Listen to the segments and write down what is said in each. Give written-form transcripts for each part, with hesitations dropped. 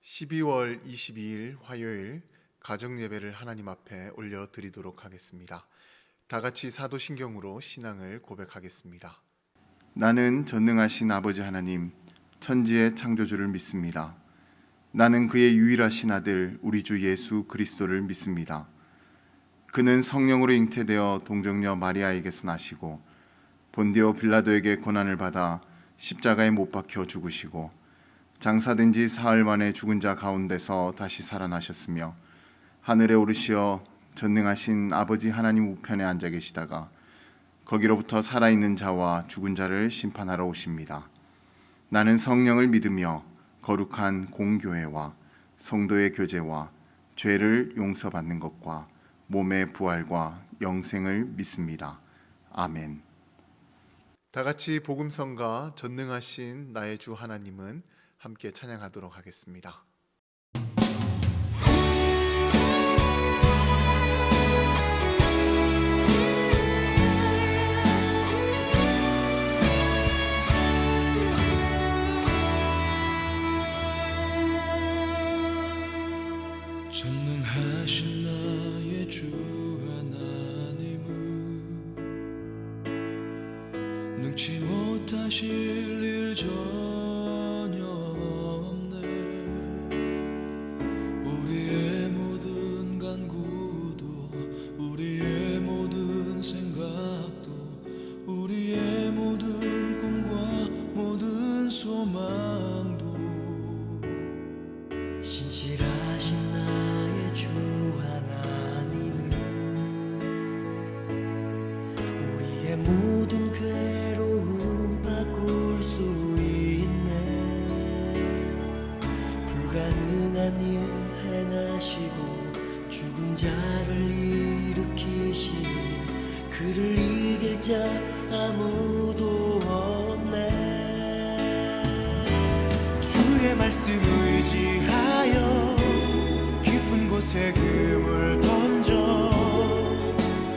12월 22일 화요일 가정예배를 하나님 앞에 올려드리도록 하겠습니다. 다 같이 사도신경으로 신앙을 고백하겠습니다. 나는 전능하신 아버지 하나님, 천지의 창조주를 믿습니다. 나는 그의 유일하신 아들 우리 주 예수 그리스도를 믿습니다. 그는 성령으로 잉태되어 동정녀 마리아에게서 나시고 본디오 빌라도에게 고난을 받아 십자가에 못 박혀 죽으시고 장사된 지 사흘 만에 죽은 자 가운데서 다시 살아나셨으며 하늘에 오르시어 전능하신 아버지 하나님 우편에 앉아 계시다가 거기로부터 살아있는 자와 죽은 자를 심판하러 오십니다. 나는 성령을 믿으며 거룩한 공교회와 성도의 교제와 죄를 용서받는 것과 몸의 부활과 영생을 믿습니다. 아멘. 다 같이 복음성가 전능하신 나의 주 하나님은 함께 찬양하도록 하겠습니다. 전능하신 나의 주 하나님은 능치 못하실 일 전혀 없네. 우리의 모든 간구도 우리의 모든 생각도 우리의 모든 꿈과 모든 소망도 신실하신 나의 주 하나님은 우리의 모든 괴로움 바꿀 수 있네. 불가능한 일 행하시고 죽은 자를 일으키시니 그를 이길 자 아무도 없네. 주의 말씀 의지하여 깊은 곳에 금을 던져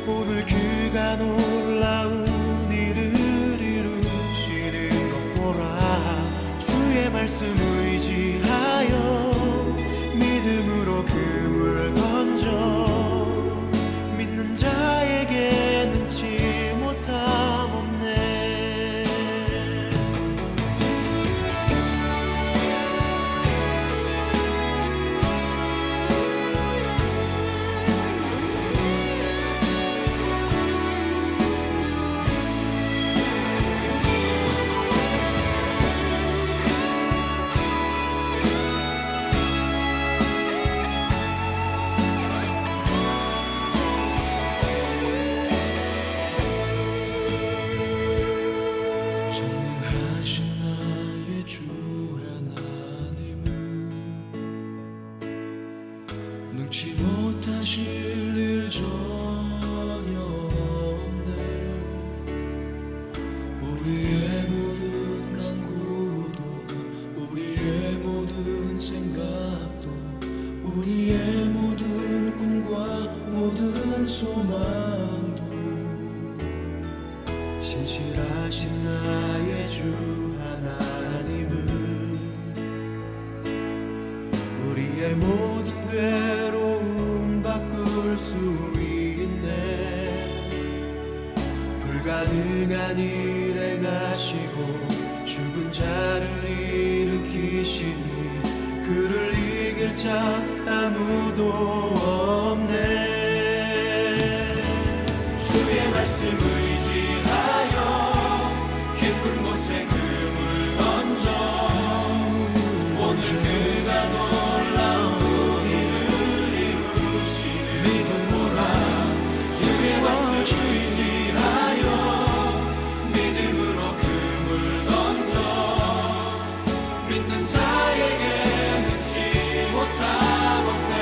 오늘 그가 놀라운 일을 이루시는 것 보라. 주의 말씀 의지하여 믿음으로 금을 던져 믿는 자에게 능치 못함 없네. 전능하신 나의 주 하나님은 능치 못하실 일 전혀 없네. 우리의 모든 간구도 우리의 모든 생각도 우리의 모든 꿈과 모든 소망도 신실하신 나의 주 하나님은 우리의 모든 괴로움 바꿀 수 있네. 불가능한 일 행하시고 죽은 자를 일으키시니 그를 이길 자 아무도 없네. 주의 말씀 의지하여 깊은 곳에 금을 던져 오늘 그가 놀라운 일을 이루시는 믿음으로 주의 말씀 의지하여 믿음으로 금을 던져 믿는 자에게 능치 못함 없네.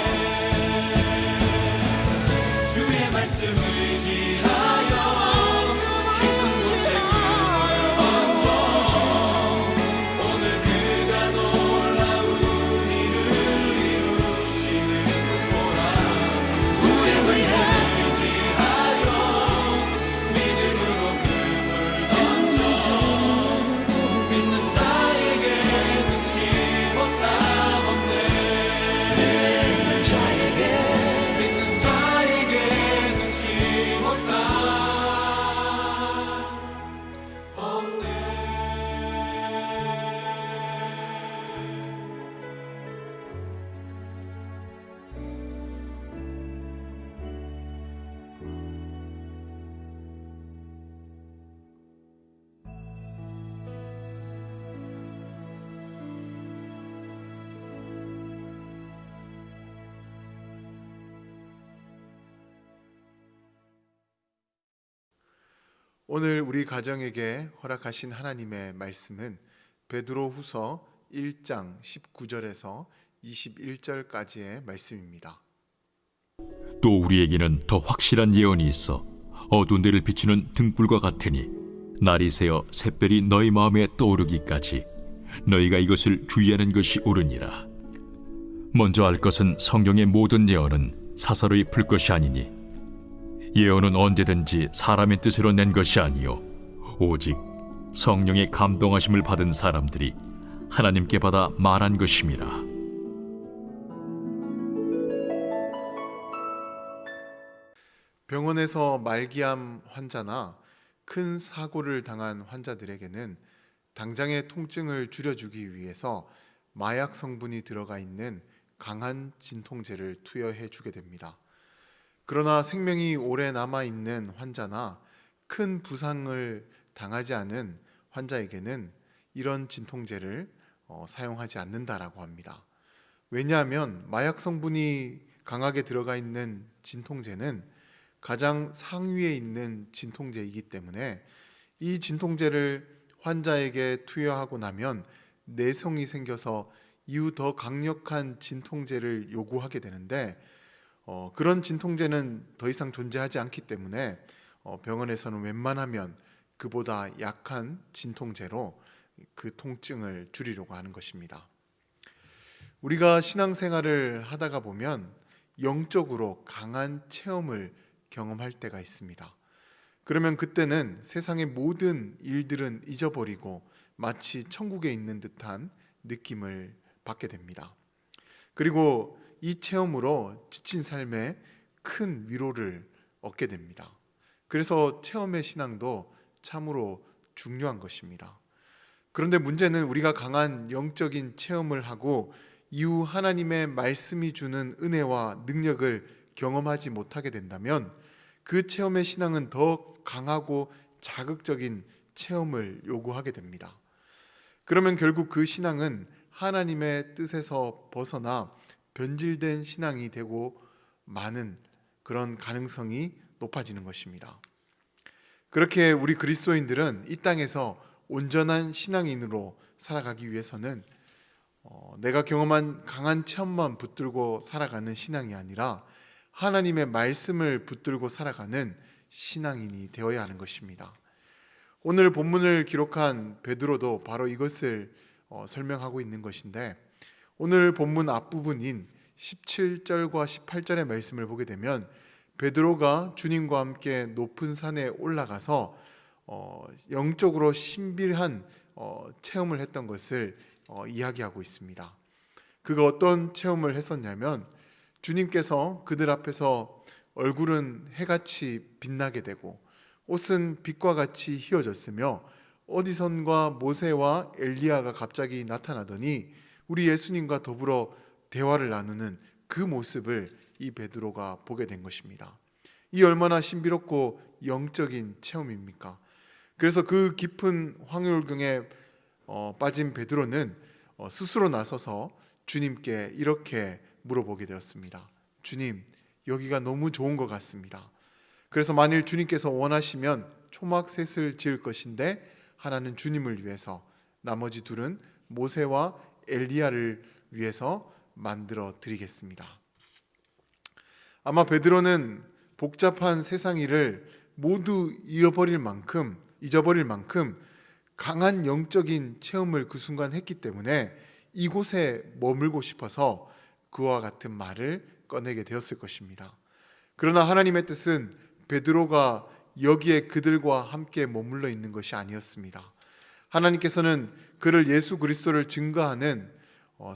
오늘 우리 가정에게 허락하신 하나님의 말씀은 베드로후서 1장 19절에서 21절까지의 말씀입니다. 또 우리에게는 더 확실한 예언이 있어 어두운 데를 비추는 등불과 같으니 날이 새어 샛별이 너희 마음에 떠오르기까지 너희가 이것을 주의하는 것이 옳으니라. 먼저 알 것은 성경의 모든 예언은 사사로이 풀 것이 아니니 예언은 언제든지 사람의 뜻으로 낸 것이 아니요 오직 성령의 감동하심을 받은 사람들이 하나님께 받아 말한 것임이라. 병원에서 말기암 환자나 큰 사고를 당한 환자들에게는 당장의 통증을 줄여주기 위해서 마약 성분이 들어가 있는 강한 진통제를 투여해 주게 됩니다. 그러나 생명이 오래 남아있는 환자나 큰 부상을 당하지 않은 환자에게는 이런 진통제를 사용하지 않는다라고 합니다. 왜냐하면 마약 성분이 강하게 들어가 있는 진통제는 가장 상위에 있는 진통제이기 때문에 이 진통제를 환자에게 투여하고 나면 내성이 생겨서 이후 더 강력한 진통제를 요구하게 되는데 그런 진통제는 더 이상 존재하지 않기 때문에 병원에서는 웬만하면 그보다 약한 진통제로 그 통증을 줄이려고 하는 것입니다. 우리가 신앙생활을 하다가 보면 영적으로 강한 체험을 경험할 때가 있습니다. 그러면 그때는 세상의 모든 일들은 잊어버리고 마치 천국에 있는 듯한 느낌을 받게 됩니다. 그리고 이 체험으로 지친 삶에 큰 위로를 얻게 됩니다. 그래서 체험의 신앙도 참으로 중요한 것입니다. 그런데 문제는 우리가 강한 영적인 체험을 하고 이후 하나님의 말씀이 주는 은혜와 능력을 경험하지 못하게 된다면 그 체험의 신앙은 더 강하고 자극적인 체험을 요구하게 됩니다. 그러면 결국 그 신앙은 하나님의 뜻에서 벗어나 변질된 신앙이 되고 마는 그런 가능성이 높아지는 것입니다. 그렇게 우리 그리스도인들은 이 땅에서 온전한 신앙인으로 살아가기 위해서는 내가 경험한 강한 체험만 붙들고 살아가는 신앙이 아니라 하나님의 말씀을 붙들고 살아가는 신앙인이 되어야 하는 것입니다. 오늘 본문을 기록한 베드로도 바로 이것을 설명하고 있는 것인데 오늘 본문 앞부분인 17절과 18절의 말씀을 보게 되면 베드로가 주님과 함께 높은 산에 올라가서 영적으로 신비한 체험을 했던 것을 이야기하고 있습니다. 그가 어떤 체험을 했었냐면 주님께서 그들 앞에서 얼굴은 해같이 빛나게 되고 옷은 빛과 같이 휘어졌으며 어디선가 모세와 엘리야가 갑자기 나타나더니 우리 예수님과 더불어 대화를 나누는 그 모습을 이 베드로가 보게 된 것입니다. 이 얼마나 신비롭고 영적인 체험입니까? 그래서 그 깊은 황홀경에 빠진 베드로는 스스로 나서서 주님께 이렇게 물어보게 되었습니다. 주님, 여기가 너무 좋은 것 같습니다. 그래서 만일 주님께서 원하시면 초막셋을 지을 것인데 하나는 주님을 위해서, 나머지 둘은 모세와 엘리야를 위해서 만들어 드리겠습니다. 아마 베드로는 복잡한 세상 일을 모두 잊어버릴 만큼 강한 영적인 체험을 그 순간 했기 때문에 이곳에 머물고 싶어서 그와 같은 말을 꺼내게 되었을 것입니다. 그러나 하나님의 뜻은 베드로가 여기에 그들과 함께 머물러 있는 것이 아니었습니다. 하나님께서는 그를 예수 그리스도를 증거하는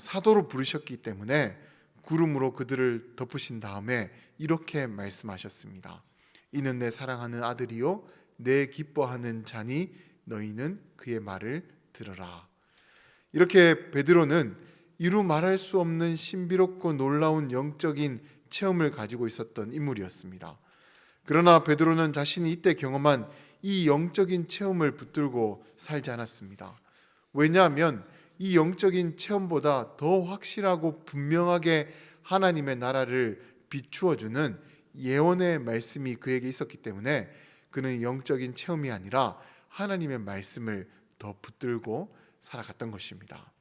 사도로 부르셨기 때문에 구름으로 그들을 덮으신 다음에 이렇게 말씀하셨습니다. 이는 내 사랑하는 아들이요 내 기뻐하는 자니 너희는 그의 말을 들으라. 이렇게 베드로는 이루 말할 수 없는 신비롭고 놀라운 영적인 체험을 가지고 있었던 인물이었습니다. 그러나 베드로는 자신이 이때 경험한 이 영적인 체험을 붙들고 살지 않았습니다. 왜냐하면 이 영적인 체험보다 더 확실하고 분명하게 하나님의 나라를 비추어주는 예언의 말씀이 그에게 있었기 때문에 그는 영적인 체험이 아니라 하나님의 말씀을 더 붙들고 살아갔던 것입니다.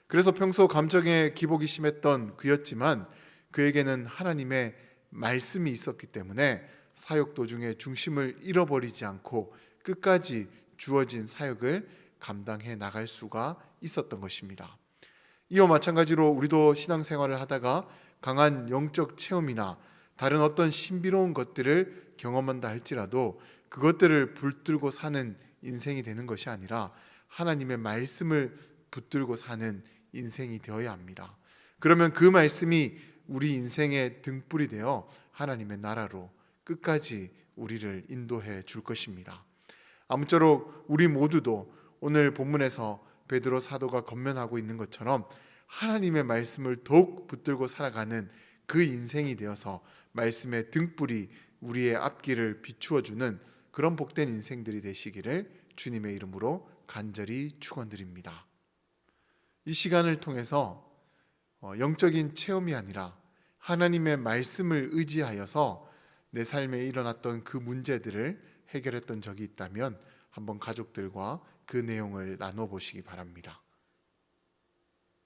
그래서 평소 감정에 기복이 심했던 그였지만 그에게는 하나님의 말씀이 있었기 때문에 사역 도중에 중심을 잃어버리지 않고 끝까지 주어진 사역을 감당해 나갈 수가 있었던 것입니다. 이와 마찬가지로 우리도 신앙생활을 하다가 강한 영적 체험이나 다른 어떤 신비로운 것들을 경험한다 할지라도 그것들을 붙들고 사는 인생이 되는 것이 아니라 하나님의 말씀을 붙들고 사는 인생이 되어야 합니다. 그러면 그 말씀이 우리 인생의 등불이 되어 하나님의 나라로 끝까지 우리를 인도해 줄 것입니다. 아무쪼록 우리 모두도 오늘 본문에서 베드로 사도가 권면하고 있는 것처럼 하나님의 말씀을 더욱 붙들고 살아가는 그 인생이 되어서 말씀의 등불이 우리의 앞길을 비추어주는 그런 복된 인생들이 되시기를 주님의 이름으로 간절히 축원드립니다. 이 시간을 통해서 영적인 체험이 아니라 하나님의 말씀을 의지하여서 내 삶에 일어났던 그 문제들을 해결했던 적이 있다면 한번 가족들과 그 내용을 나눠보시기 바랍니다.